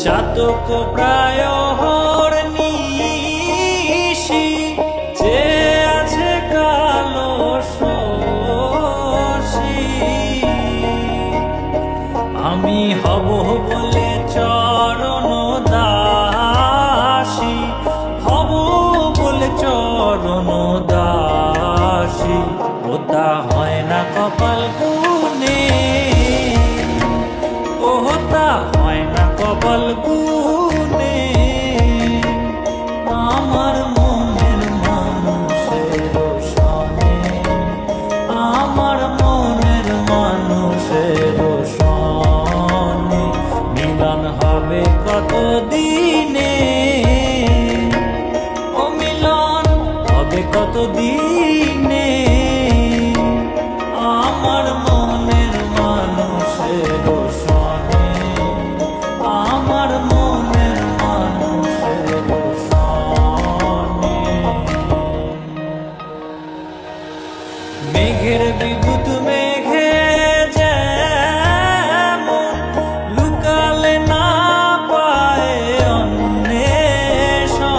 চাতক প্রায় নিশি যে আছে কালো শশী, আমি হব বলে চরণ দাসী, হব বলে চরণ দাসী। ওটা হয় না কপাল গুনে, ওটা হয় না কপাল গুনে। আমার মনের মানুষের সনে, আমার মনের মানুষের সনে মিলন হবে কত দিনে, ও মিলন হবে কত দিনে। আমার মনের মানুষের সনে, আমার মনের মানুষের সনে। মেঘের বিদ্যুৎ মেঘে যেমন লুকালে না পায় অন্বেষণ,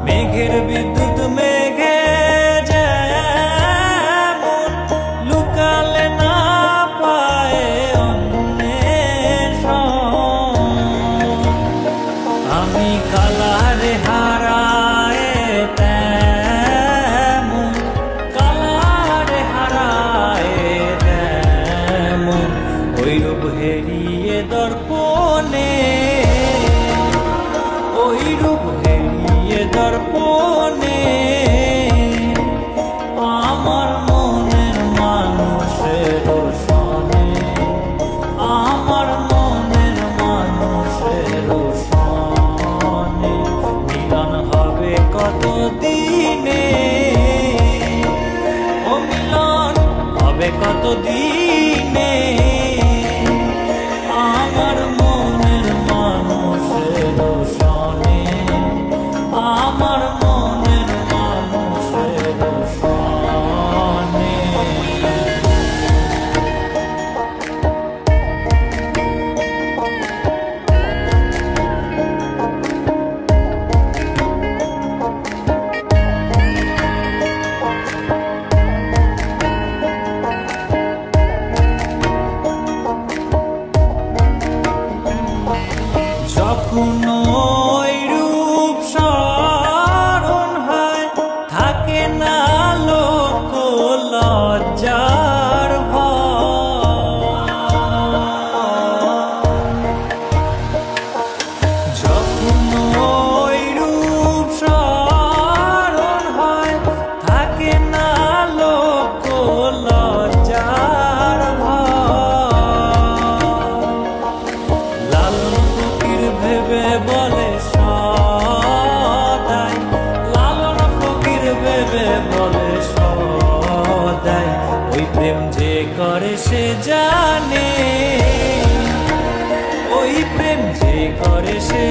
মেঘের বিদ্যুৎ মেঘে যেমন লুকালে না পায় অন্বেষণ। আমি কালারে হারায় তেমন, কালারে হারায় তেমন ওইরূপ হেরিয়ে দর্পণে, ওইরূপ হেরিয়ে দর্পণে। আমার মনের মানুষের সনে, আমার মনের মানুষের সনে মিলন হবে কত দিনে, ও মিলন হবে কত দিনে। আমার মনের মানুষের সনে, আমার মনের মানুষের সনে। যখন ওইরূপ স্মরণ হয় থাকে না লোক লজ্জার ভয়, যখন ওইরূপ স্মরণ হয় থাকে না লোক লজ্জার ভয়। লালন ফকির ভেবে বলে সদাই, লালন ফকির ভেবে বলে সদাই ওই প্রেম যে করে সে জানে, ওই প্রেম যে করে সে